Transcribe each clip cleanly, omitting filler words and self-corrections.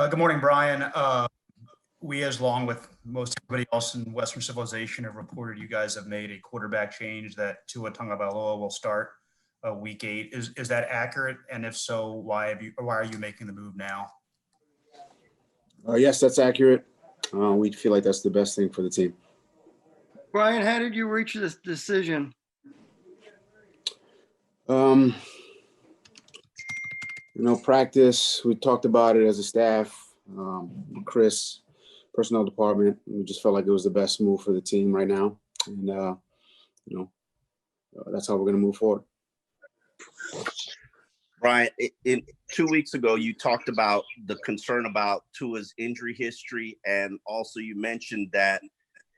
Good morning, Brian. We, as long with most everybody else in Western civilization, have reported you guys have made a quarterback change that Tua Tagovailoa will start week 8. Is that accurate? And if so, why are you making the move now? Yes, that's accurate. We feel like that's the best thing for the team. Brian, how did you reach this decision? Practice, we talked about it as a staff, Chris, personnel department. We just felt like it was the best move for the team right now. And, that's how we're going to move forward. Brian, in 2 weeks ago, you talked about the concern about Tua's injury history, and also you mentioned that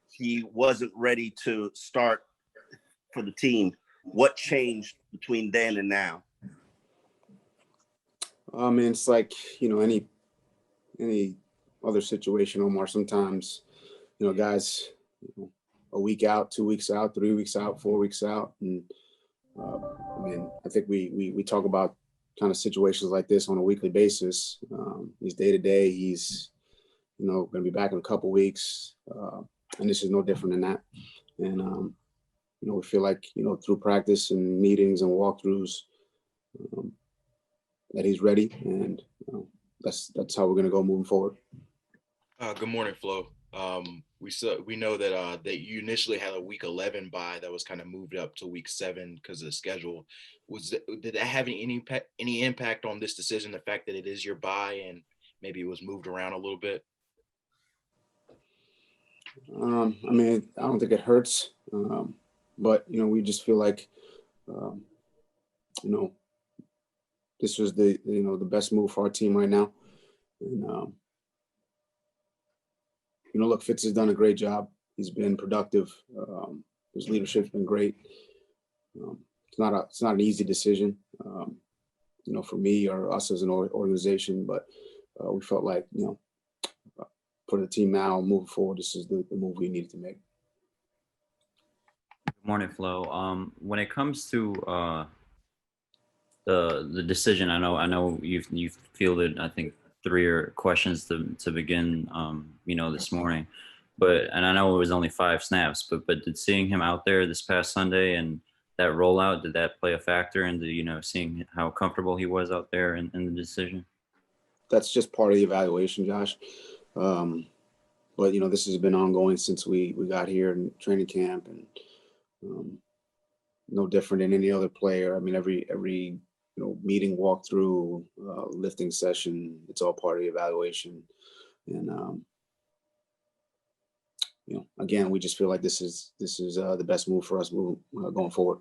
he wasn't ready to start for the team. What changed between then and now? It's like, any other situation, Omar. Sometimes, guys, a week out, 2 weeks out, 3 weeks out, 4 weeks out. And I think we talk about kind of situations like this on a weekly basis. He's day to day. He's, going to be back in a couple weeks. And this is no different than that. And, we feel like, through practice and meetings and walkthroughs, that he's ready. And that's how we're going to go moving forward. Good morning, Flo. We know that you initially had a week 11 bye that was kind of moved up to week 7 because of the schedule. Did that have any impact on this decision? The fact that it is your bye and maybe it was moved around a little bit. I don't think it hurts, but we just feel like this was the best move for our team right now. And look, Fitz has done a great job. He's been productive. His leadership's been great. It's not an easy decision, for me or us as an organization, but we felt like, for the team now, moving forward, this is the move we needed to make. Good morning, Flo. When it comes to the decision, I know you've fielded, I think, 3 questions to begin, this morning, and I know it was only 5 snaps, but did seeing him out there this past Sunday and that rollout, did that play a factor into, seeing how comfortable he was out there in the decision? That's just part of the evaluation, Josh. But, this has been ongoing since we got here in training camp, and no different than any other player. Every meeting, walkthrough, lifting session, it's all part of the evaluation. And, again, we just feel like this is the best move for us going forward.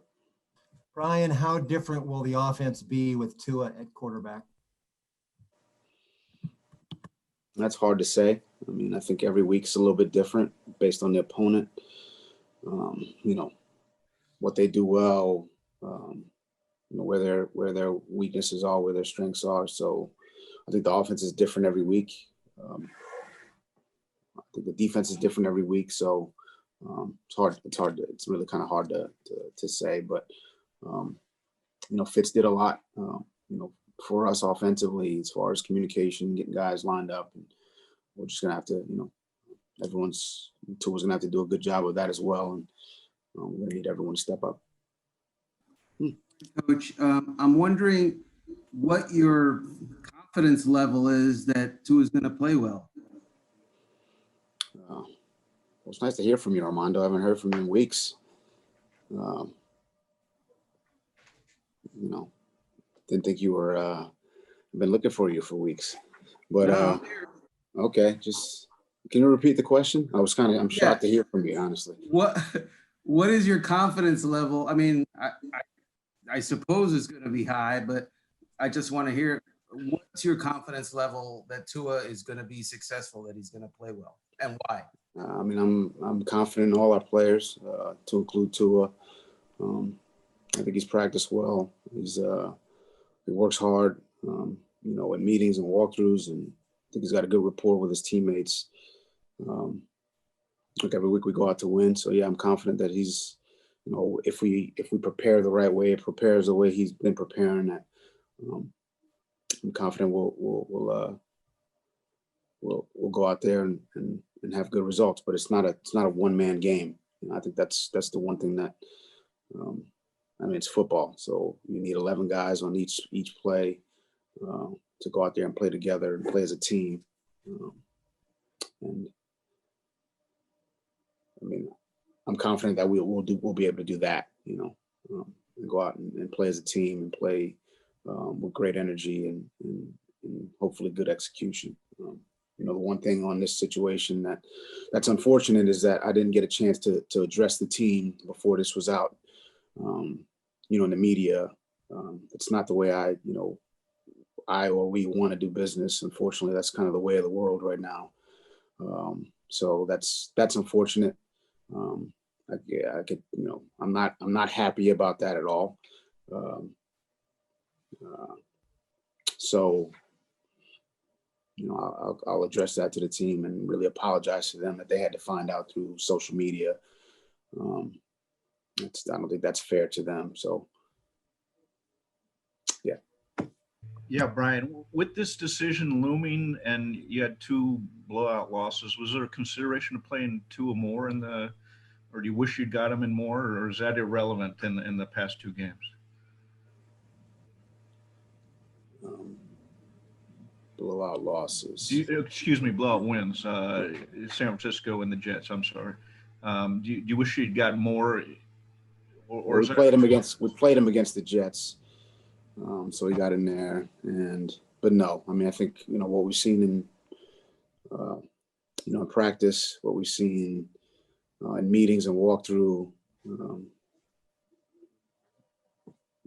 Brian, how different will the offense be with Tua at quarterback? That's hard to say. I think every week's a little bit different based on the opponent. What they do well, where their weaknesses are, where their strengths are. So I think the offense is different every week. I think the defense is different every week. So it's really kind of hard to say, but Fitz did a lot, for us offensively, as far as communication, getting guys lined up, and we're just gonna have to, Tua's gonna have to do a good job of that as well, and we're gonna need everyone to step up. Coach, I'm wondering what your confidence level is that Tua is going to play well. Well, it's nice to hear from you, Armando. I haven't heard from you in weeks. Didn't think you were been looking for you for weeks, but okay. Just can you repeat the question? I'm shocked to hear from you, honestly. What is your confidence level? I suppose it's going to be high, but I just want to hear, what's your confidence level that Tua is going to be successful, that he's going to play well, and why? I'm confident in all our players, to include Tua. I think he's practiced well. He works hard, in meetings and walkthroughs, and I think he's got a good rapport with his teammates. Like every week we go out to win. So yeah, I'm confident that he's, if we prepare the right way, prepares the way he's been preparing, that I'm confident we'll we'll go out there and have good results. But it's not a one-man game. I think that's the one thing that, I mean, it's football, so you need 11 guys on each play to go out there and play together and play as a team. And I mean, I'm confident that we'll be able to do that, and go out and play as a team and play with great energy and hopefully good execution. The one thing on this situation that's unfortunate is that I didn't get a chance to address the team before this was out. In the media, it's not the way I or we want to do business. Unfortunately, that's kind of the way of the world right now. So that's unfortunate. I could, I'm not happy about that at all. So, I'll address that to the team and really apologize to them that they had to find out through social media. I don't think that's fair to them. So, yeah. Yeah, Brian, with this decision looming and you had 2 blowout losses, was there a consideration of playing 2 or more or do you wish you'd got them in more, or is that irrelevant in the past 2 games? Blowout losses. Blowout wins. San Francisco and the Jets, I'm sorry. Do you wish you'd got more? Or we played them against the Jets. So he got in there, but no, I mean, I think, what we've seen in practice, what we've seen in meetings and walkthrough,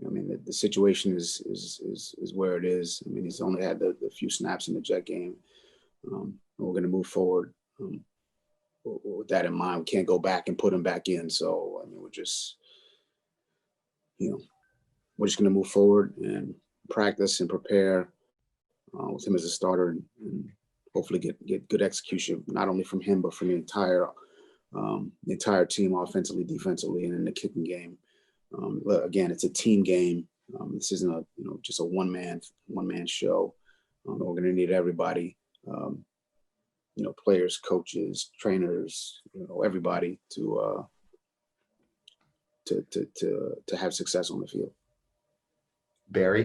I mean, the situation is where it is. I mean, he's only had the few snaps in the Jet game. We're going to move forward with that in mind. We can't go back and put him back in. So, I mean, we're just going to move forward and practice and prepare with him as a starter and hopefully get good execution, not only from him, but from the entire team, offensively, defensively, and in the kicking game. Again, it's a team game. This isn't just a one man show. We're going to need everybody, players, coaches, trainers, everybody to have success on the field. Barry?